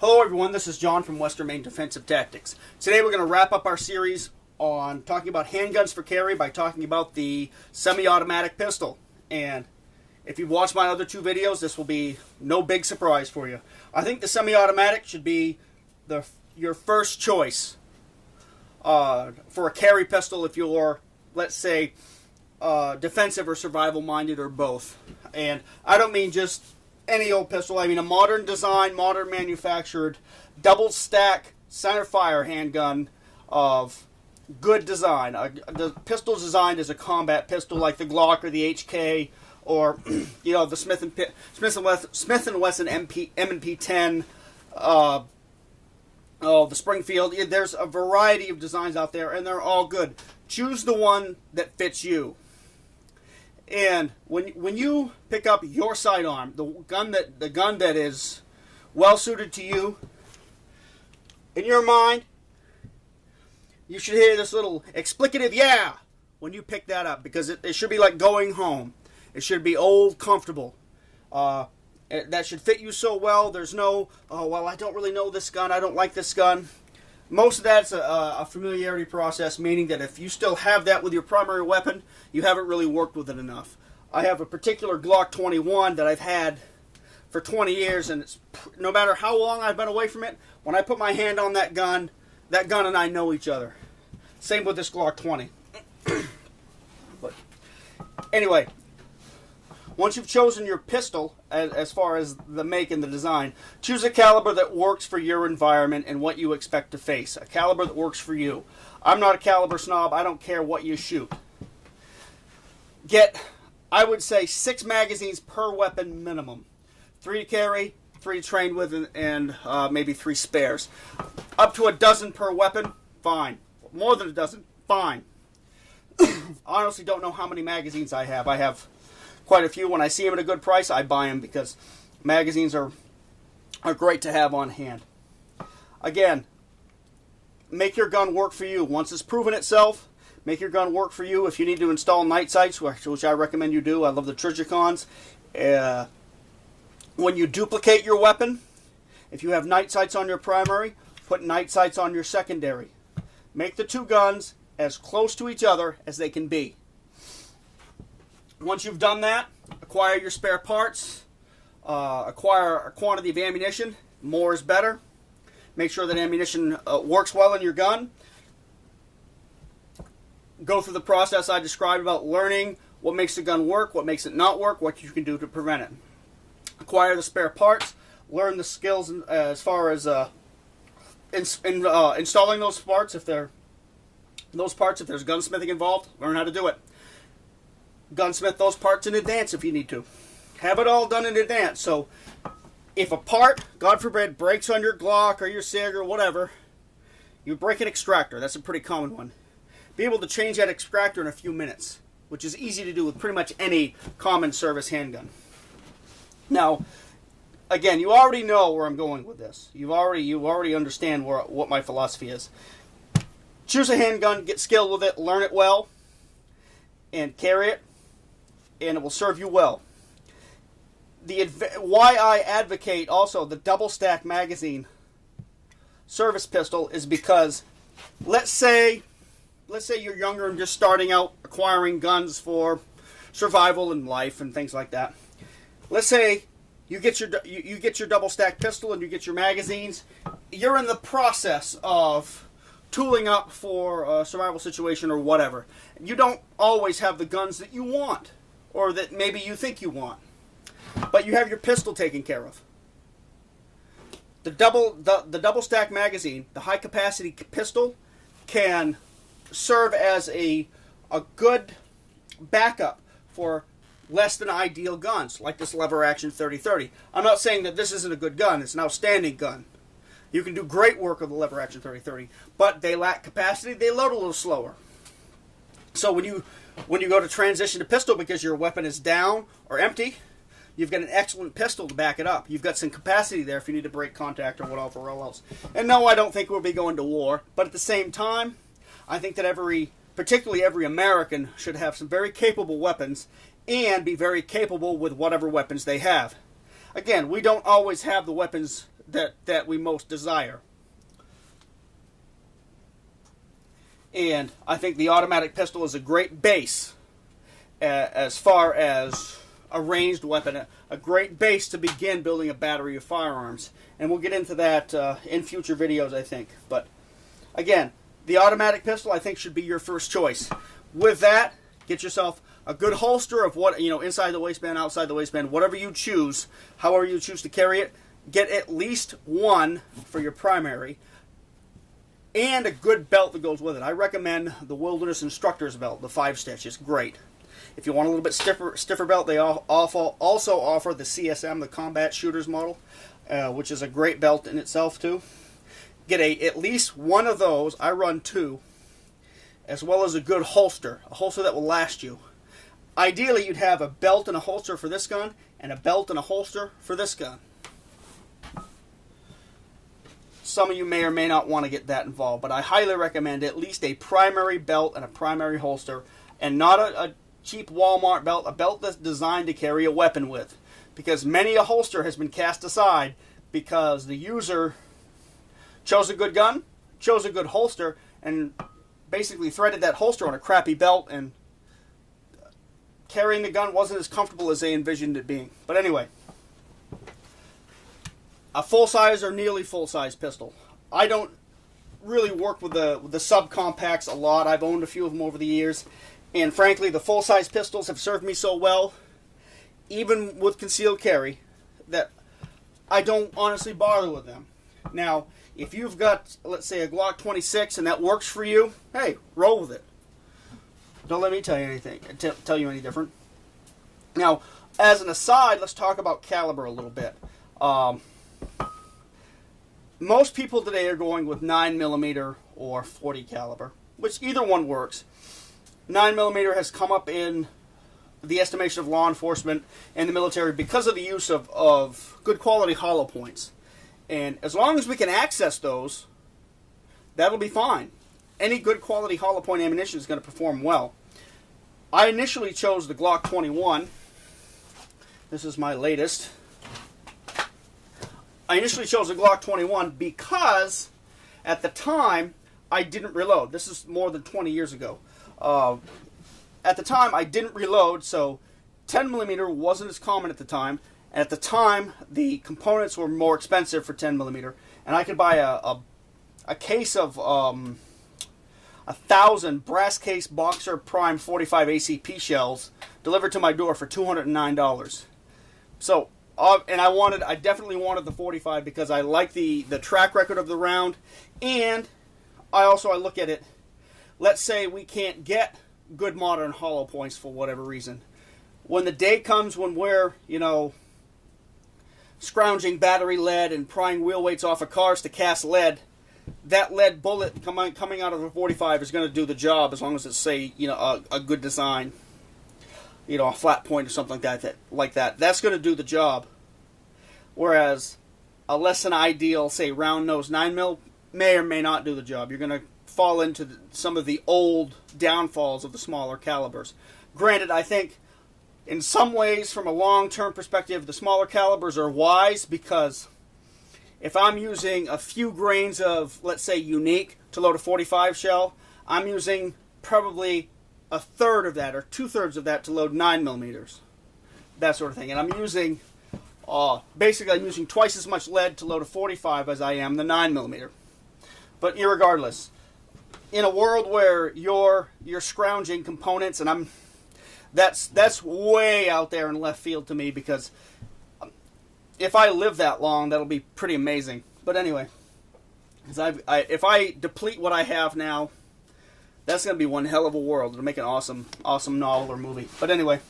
Hello everyone, this is John from Western Maine Defensive Tactics. Today we're going to wrap up our series on talking about handguns for carry by talking about the semi-automatic pistol. And if you've watched my other two videos, this will be no big surprise for you. I think the semi-automatic should be your first choice for a carry pistol if you're, let's say, defensive or survival minded or both. And I don't mean just any old pistol. I mean a modern design, modern manufactured, double stack center fire handgun of good design. The pistol designed as a combat pistol like the Glock or the HK or the Smith and Wesson M&P 10, the Springfield. There's a variety of designs out there, and they're all good. Choose the one that fits you. And when you pick up your sidearm, the gun that is well suited to you, in your mind, you should hear this little explicative "yeah" when you pick that up, because it should be like going home. It should be old, comfortable. That should fit you so well. There's no, oh well, I don't really know this gun. I don't like this gun. Most of that's a familiarity process, meaning that if you still have that with your primary weapon, you haven't really worked with it enough. I have a particular Glock 21 that I've had for 20 years, and no matter how long I've been away from it, when I put my hand on that gun and I know each other. Same with this Glock 20. But anyway, once you've chosen your pistol, as far as the make and the design, choose a caliber that works for your environment and what you expect to face. A caliber that works for you. I'm not a caliber snob. I don't care what you shoot. Get, I would say, 6 magazines per weapon minimum. 3 to carry, 3 to train with, and maybe 3 spares. Up to a dozen per weapon, fine. More than a dozen, fine. Honestly, don't know how many magazines I have. I have quite a few. When I see them at a good price, I buy them because magazines are great to have on hand. Again, make your gun work for you. Once it's proven itself, make your gun work for you. If you need to install night sights, which I recommend you do, I love the Trijicons. When you duplicate your weapon, if you have night sights on your primary, put night sights on your secondary. Make the two guns as close to each other as they can be. Once you've done that, acquire your spare parts, acquire a quantity of ammunition. More is better. Make sure that ammunition works well in your gun. Go through the process I described about learning what makes the gun work, what makes it not work, what you can do to prevent it. Acquire the spare parts. Learn the skills as far as installing those parts. If there's gunsmithing involved, learn how to do it. Gunsmith those parts in advance if you need to. Have it all done in advance. So if a part, God forbid, breaks on your Glock or your SIG or whatever, you break an extractor. That's a pretty common one. Be able to change that extractor in a few minutes, which is easy to do with pretty much any common service handgun. Now, again, you already know where I'm going with this. You already understand what my philosophy is. Choose a handgun, get skilled with it, learn it well, and carry it, and it will serve you well. Why I advocate also the double stack magazine service pistol is because let's say you're younger and just starting out acquiring guns for survival and life and things like that. Let's say you get your double stack pistol and you get your magazines. You're in the process of tooling up for a survival situation or whatever. You don't always have the guns that you want or that maybe you think you want, but you have your pistol taken care of. The double stack magazine, the high capacity pistol, can serve as a good backup for less than ideal guns like this lever action 3030. I'm not saying that this isn't a good gun. It's an outstanding gun. You can do great work with the lever action 3030, but they lack capacity. They load a little slower. So when you go to transition to pistol because your weapon is down or empty, you've got an excellent pistol to back it up. You've got some capacity there if you need to break contact or whatever else. And no, I don't think we'll be going to war, but at the same time, I think that particularly every American should have some very capable weapons and be very capable with whatever weapons they have. Again, we don't always have the weapons that we most desire. And I think the automatic pistol is a great base as far as a ranged weapon, a great base to begin building a battery of firearms. And we'll get into that in future videos, I think. But again, the automatic pistol, I think, should be your first choice. With that, get yourself a good holster of what, inside the waistband, outside the waistband, whatever you choose, however you choose to carry it. Get at least one for your primary, and a good belt that goes with it. I recommend the Wilderness Instructor's belt, the 5-stitch. It's great. If you want a little bit stiffer belt, they also offer the CSM, the Combat Shooters model, which is a great belt in itself too. Get at least one of those. I run 2, as well as a good holster, a holster that will last you. Ideally, you'd have a belt and a holster for this gun, and a belt and a holster for this gun. Some of you may or may not want to get that involved, but I highly recommend at least a primary belt and a primary holster, and not a cheap Walmart belt, a belt that's designed to carry a weapon with. Because many a holster has been cast aside because the user chose a good gun, chose a good holster, and basically threaded that holster on a crappy belt, and carrying the gun wasn't as comfortable as they envisioned it being. But anyway, a full-size or nearly full-size pistol. I don't really work with the subcompacts a lot. I've owned a few of them over the years. And frankly, the full-size pistols have served me so well, even with concealed carry, that I don't honestly bother with them. Now, if you've got, let's say, a Glock 26 and that works for you, hey, roll with it. Don't let me tell you anything, tell you any different. Now, as an aside, let's talk about caliber a little bit. Most people today are going with 9mm or 40 caliber, which either one works. 9mm has come up in the estimation of law enforcement and the military because of the use of good quality hollow points. And as long as we can access those, that'll be fine. Any good quality hollow point ammunition is going to perform well. I initially chose the Glock 21. This is my latest. I initially chose the Glock 21 because at the time I didn't reload. This is more than 20 years ago. At the time I didn't reload, so 10mm wasn't as common at the time. And at the time the components were more expensive for 10mm, and I could buy a case of 1,000 brass case Boxer Prime 45 ACP shells delivered to my door for $209. So. And I definitely wanted the 45 because I like the track record of the round, and I look at it. Let's say we can't get good modern hollow points for whatever reason. When the day comes when we're, scrounging battery lead and prying wheel weights off of cars to cast lead, that lead bullet coming out of a 45 is going to do the job as long as it's, say, a good design. A flat point or something like that. That's going to do the job. Whereas a less than ideal, say, round-nosed 9mm may or may not do the job. You're going to fall into some of the old downfalls of the smaller calibers. Granted, I think in some ways, from a long-term perspective, the smaller calibers are wise because if I'm using a few grains of, let's say, unique to load a 45 shell, I'm using probably a third of that or 2/3 of that to load 9mm. That sort of thing. And I'm using, basically I'm using twice as much lead to load a 45 as I am the 9mm. But irregardless, in a world where you're scrounging components, and that's way out there in left field to me because if I live that long, that'll be pretty amazing. But anyway, if I deplete what I have now, that's going to be one hell of a world. It'll make an awesome novel or movie. But anyway,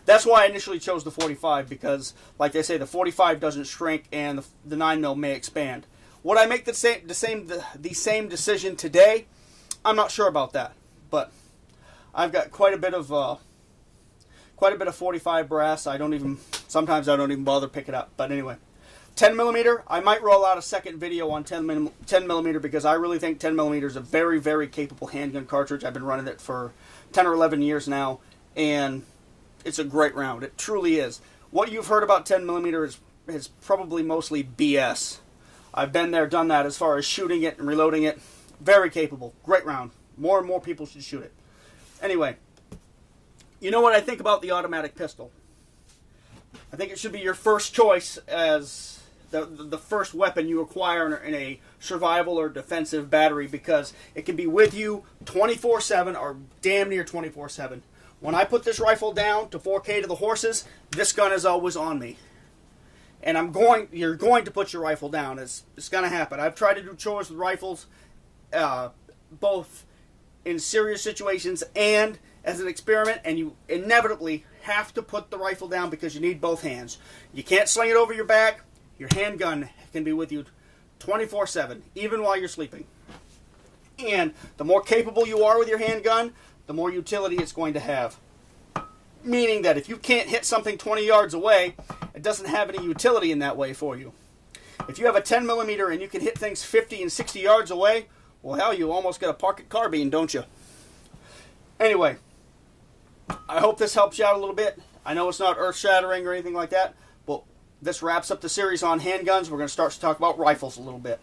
that's why I initially chose the 45 because, like I say, the 45 doesn't shrink and the 9mm may expand. Would I make the same decision today? I'm not sure about that, but I've got quite a bit of 45 brass. Sometimes I don't even bother pick it up. But anyway, 10mm. I might roll out a second video on 10mm because I really think 10mm is a very, very capable handgun cartridge. I've been running it for 10 or 11 years now, and it's a great round. It truly is. What you've heard about 10mm is probably mostly BS. I've been there, done that as far as shooting it and reloading it. Very capable. Great round. More and more people should shoot it. Anyway, you know what I think about the automatic pistol? I think it should be your first choice as the first weapon you acquire in a survival or defensive battery, because it can be with you 24/7 or damn near 24/7. When I put this rifle down to 4K to the horses, this gun is always on me. And you're going to put your rifle down. It's going to happen. I've tried to do chores with rifles, both in serious situations and as an experiment, and you inevitably have to put the rifle down because you need both hands. You can't sling it over your back. Your handgun can be with you 24/7, even while you're sleeping. And the more capable you are with your handgun, the more utility it's going to have. Meaning that if you can't hit something 20 yards away, it doesn't have any utility in that way for you. If you have a 10mm and you can hit things 50 and 60 yards away, well, hell, you almost get a pocket carbine, don't you? Anyway, I hope this helps you out a little bit. I know it's not earth-shattering or anything like that, but this wraps up the series on handguns. We're going to start to talk about rifles a little bit.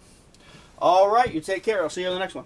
All right, you take care. I'll see you in the next one.